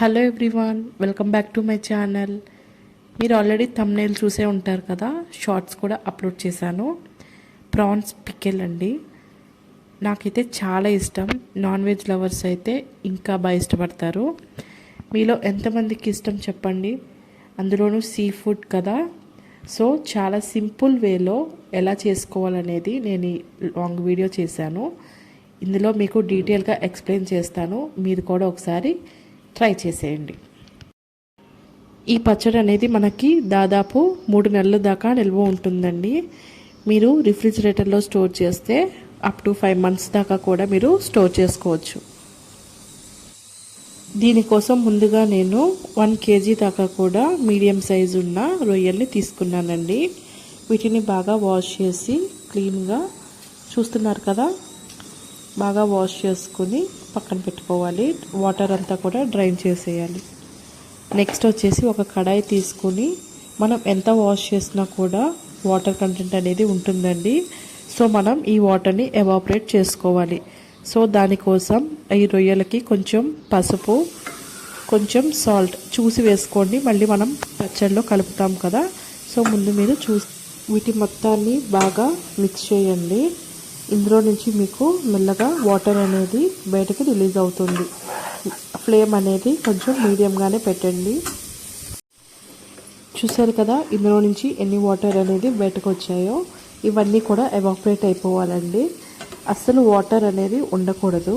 Hello everyone, welcome back to my channel. మీరు already thumbnail చూసే ఉంటారు కదా, షార్ట్స్ కూడా అప్లోడ్ చేశాను. ప్రాన్స్ పికెల్ అండి. నాకైతే చాలా ఇష్టం. నాన్ వెజ్ లవర్స్ అయితే ఇంకా బాగా ఇష్టపడతారు. మీలో ఎంతమందికి ఇష్టం చెప్పండి. అందులోనూ సీ ఫుడ్ కదా. సో చాలా సింపుల్ వేలో ఎలా చేసుకోవాలనేది నేను ఈ లాంగ్ వీడియో చేశాను. ఇందులో మీకు డీటెయిల్గా ఎక్స్ప్లెయిన్ చేస్తాను. మీరు కూడా ఒకసారి ట్రై చేసేయండి. ఈ పచ్చడి అనేది మనకి దాదాపు 3 నెలల దాకా నిల్వ ఉంటుందండి. మీరు రిఫ్రిజిరేటర్లో స్టోర్ చేస్తే అప్ టు 5 months దాకా కూడా మీరు స్టోర్ చేసుకోవచ్చు. దీనికోసం ముందుగా నేను 1 kg దాకా కూడా మీడియం సైజు ఉన్న రొయ్యల్ని తీసుకున్నానండి. వీటిని బాగా వాష్ చేసి క్లీన్గా చూస్తున్నారు కదా, బాగా వాష్ చేసుకుని పక్కన పెట్టుకోవాలి. వాటర్ అంతా కూడా డ్రైన్ చేసేయాలి. నెక్స్ట్ వచ్చేసి ఒక కడాయి తీసుకుని, మనం ఎంత వాష్ చేసినా కూడా వాటర్ కంటెంట్ అనేది ఉంటుందండి. సో మనం ఈ వాటర్ని ఎవాపరేట్ చేసుకోవాలి. సో దానికోసం ఈ రొయ్యలకి కొంచెం పసుపు, కొంచెం సాల్ట్ చూసి వేసుకోండి. మళ్ళీ మనం పచ్చడిలో కలుపుతాం కదా. సో ముందు మీరు వీటి మొత్తాన్ని బాగా మిక్స్ చేయండి. ఇందులో నుంచి మీకు మెల్లగా వాటర్ అనేది బయటకు రిలీజ్ అవుతుంది. ఫ్లేమ్ అనేది కొంచెం మీడియంగానే పెట్టండి. చూసారు కదా, ఇందులో నుంచి ఎన్ని వాటర్ అనేది బయటకు వచ్చాయో. ఇవన్నీ కూడా ఎవాపరేట్ అయిపోవాలండి. అస్సలు వాటర్ అనేది ఉండకూడదు.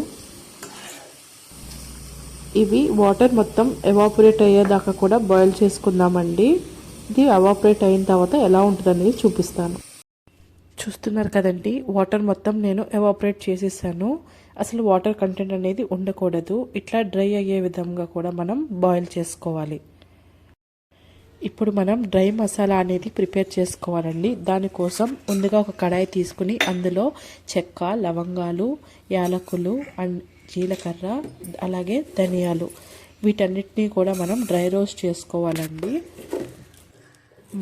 ఇవి వాటర్ మొత్తం ఎవాపరేట్ అయ్యేదాకా కూడా బాయిల్ చేసుకుందామండి. ఇది ఎవాపరేట్ అయిన తర్వాత ఎలా ఉంటుందనేది చూపిస్తాను. చూస్తున్నారు కదండి, వాటర్ మొత్తం నేను ఎవాపరేట్ చేసేసాను. అసలు వాటర్ కంటెంట్ అనేది ఉండకూడదు. ఇట్లా డ్రై అయ్యే విధంగా కూడా మనం బాయిల్ చేసుకోవాలి. ఇప్పుడు మనం డ్రై మసాలా అనేది ప్రిపేర్ చేసుకోవాలండి. దానికోసం ముందుగా ఒక కడాయి తీసుకుని అందులో చెక్క, లవంగాలు, యాలకులు అండ్ జీలకర్ర, అలాగే ధనియాలు, వీటన్నిటినీ కూడా మనం డ్రై రోస్ట్ చేసుకోవాలండి.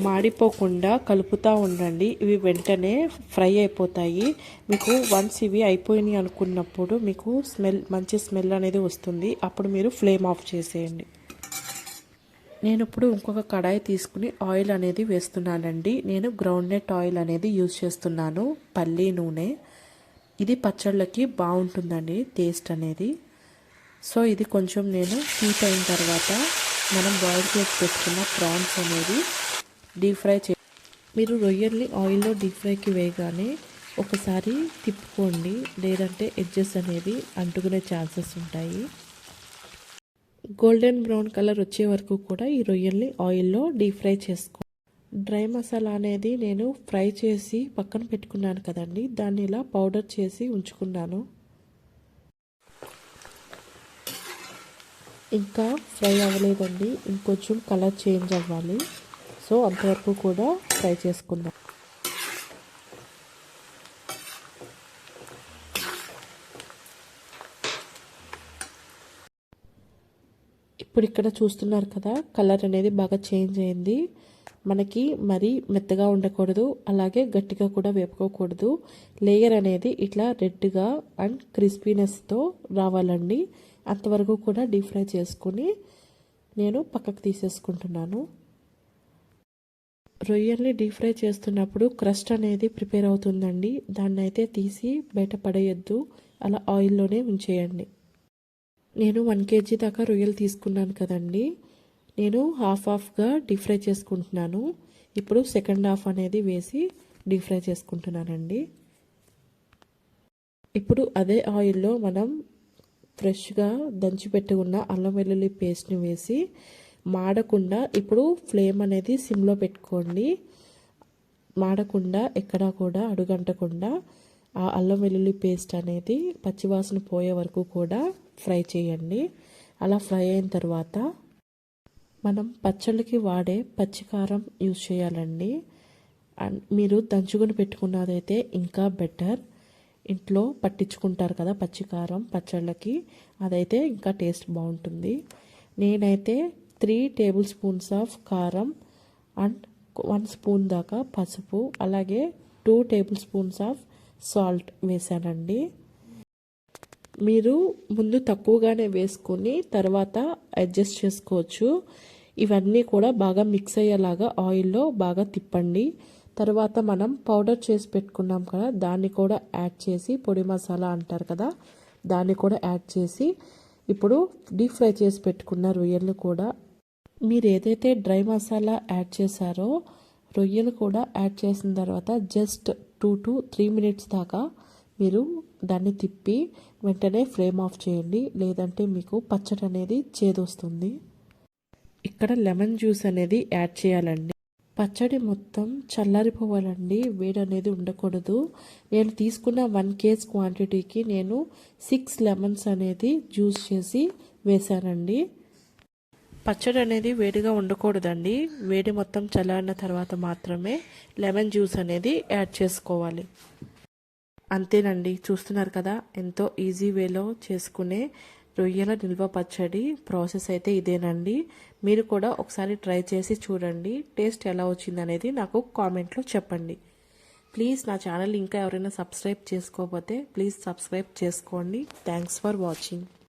మాడిపోకుండా కలుపుతూ ఉండండి. ఇవి వెంటనే ఫ్రై అయిపోతాయి. మీకు వన్స్ ఇవి అయిపోయినాయి అనుకున్నప్పుడు మీకు మంచి స్మెల్ అనేది వస్తుంది. అప్పుడు మీరు ఫ్లేమ్ ఆఫ్ చేసేయండి. నేను ఇప్పుడు ఇంకొక కడాయి తీసుకుని ఆయిల్ అనేది వేస్తున్నానండి. నేను గ్రౌండ్నట్ ఆయిల్ అనేది యూజ్ చేస్తున్నాను, పల్లి నూనె. ఇది పచ్చళ్ళకి బాగుంటుందండి టేస్ట్ అనేది. సో ఇది కొంచెం నేను హీట్ అయిన తర్వాత మనం బాయిల్ చేసి పెట్టుకున్న ప్రాన్స్ అనేది డీప్ ఫ్రై మీరు రొయ్యల్ని ఆయిల్లో డీప్ ఫ్రైకి వేయగానే ఒకసారి తిప్పుకోండి, లేదంటే ఎడ్జెస్ అనేది అంటుకునే ఛాన్సెస్ ఉంటాయి. గోల్డెన్ బ్రౌన్ కలర్ వచ్చే వరకు కూడా ఈ రొయ్యల్ని ఆయిల్లో డీప్ ఫ్రై చేసుకో. డ్రై మసాలా అనేది నేను ఫ్రై చేసి పక్కన పెట్టుకున్నాను కదండి, దాన్ని ఇలా పౌడర్ చేసి ఉంచుకున్నాను. ఇంకా ఫ్రై అవ్వలేదండి, ఇంకొంచెం కలర్ చేంజ్ అవ్వాలి. సో అంతవరకు కూడా ఫ్రై చేసుకుందాం. ఇప్పుడు ఇక్కడ చూస్తున్నారు కదా, కలర్ అనేది బాగా చేంజ్ అయింది. మనకి మరీ మెత్తగా ఉండకూడదు, అలాగే గట్టిగా కూడా వేపుకోకూడదు. లేయర్ అనేది ఇట్లా రెడ్గా అండ్ క్రిస్పీనెస్తో రావాలండి. అంతవరకు కూడా డీప్ ఫ్రై చేసుకుని నేను పక్కకు తీసేసుకుంటున్నాను. రొయ్యల్ని డీప్ ఫ్రై చేస్తున్నప్పుడు క్రస్ట్ అనేది ప్రిపేర్ అవుతుందండి. దాన్ని అయితే తీసి బయట పడేయద్దు, అలా ఆయిల్లోనే ఉంచేయండి. నేను 1 kg దాకా రొయ్యలు తీసుకున్నాను కదండి, నేను హాఫ్గా డీప్ ఫ్రై చేసుకుంటున్నాను. ఇప్పుడు సెకండ్ హాఫ్ అనేది వేసి డీప్ ఫ్రై చేసుకుంటున్నానండి. ఇప్పుడు అదే ఆయిల్లో మనం ఫ్రెష్గా దంచి ఉన్న అల్లం వెల్లుల్లి పేస్ట్ని వేసి మాడకుండా, ఇప్పుడు ఫ్లేమ్ అనేది సిమ్లో పెట్టుకోండి. మాడకుండా ఎక్కడా కూడా అడుగంటకుండా ఆ అల్లం వెల్లుల్లి పేస్ట్ అనేది పచ్చివాసన పోయే వరకు కూడా ఫ్రై చేయండి. అలా ఫ్రై అయిన తర్వాత మనం పచ్చళ్ళకి వాడే పచ్చికారం యూజ్ చేయాలండి. అండ్ మీరు దంచుకొని పెట్టుకున్నదైతే ఇంకా బెటర్. ఇంట్లో పట్టించుకుంటారు కదా పచ్చికారం పచ్చళ్ళకి, అదైతే ఇంకా టేస్ట్ బాగుంటుంది. నేనైతే 3 tablespoons ఆఫ్ కారం అండ్ 1 spoon దాకా పసుపు, అలాగే 2 tablespoons ఆఫ్ సాల్ట్ వేసానండి. మీరు ముందు తక్కువగానే వేసుకొని తర్వాత అడ్జస్ట్ చేసుకోవచ్చు. ఇవన్నీ కూడా బాగా మిక్స్ అయ్యేలాగా ఆయిల్లో బాగా తిప్పండి. తర్వాత మనం పౌడర్ చేసి పెట్టుకున్నాం కదా, దాన్ని కూడా యాడ్ చేసి, పొడి మసాలా అంటారు కదా, దాన్ని కూడా యాడ్ చేసి ఇప్పుడు డీప్ ఫ్రై చేసి పెట్టుకున్న రొయ్యలు కూడా, మీరు ఏదైతే డ్రై మసాలా యాడ్ చేశారో రొయ్యలు కూడా యాడ్ చేసిన తర్వాత జస్ట్ 2 to 3 minutes దాకా మీరు దాన్ని తిప్పి వెంటనే ఫ్లేమ్ ఆఫ్ చేయండి, లేదంటే మీకు పచ్చడి అనేది చేదొస్తుంది. ఇక్కడ లెమన్ జ్యూస్ అనేది యాడ్ చేయాలండి. పచ్చడి మొత్తం చల్లారిపోవాలండి, వేడి అనేది ఉండకూడదు. నేను తీసుకున్న 1 kg క్వాంటిటీకి నేను 6 లెమన్స్ అనేది జ్యూస్ చేసి వేశానండి. పచ్చడి అనేది వేడిగా ఉండకూడదండి, వేడి మొత్తం చల్లారిన తర్వాత మాత్రమే లెమన్ జ్యూస్ అనేది యాడ్ చేసుకోవాలి. అంతేనండి, చూస్తున్నారు కదా ఎంతో ఈజీ వేలో చేసుకునే రొయ్యల నిల్వ పచ్చడి ప్రాసెస్ అయితే ఇదేనండి. మీరు కూడా ఒకసారి ట్రై చేసి చూడండి, టేస్ట్ ఎలా వచ్చిందనేది నాకు కామెంట్లో చెప్పండి. ప్లీజ్ నా ఛానల్ ఇంకా ఎవరైనా సబ్స్క్రైబ్ చేసుకోకపోతే ప్లీజ్ సబ్స్క్రైబ్ చేసుకోండి. Thanks for watching.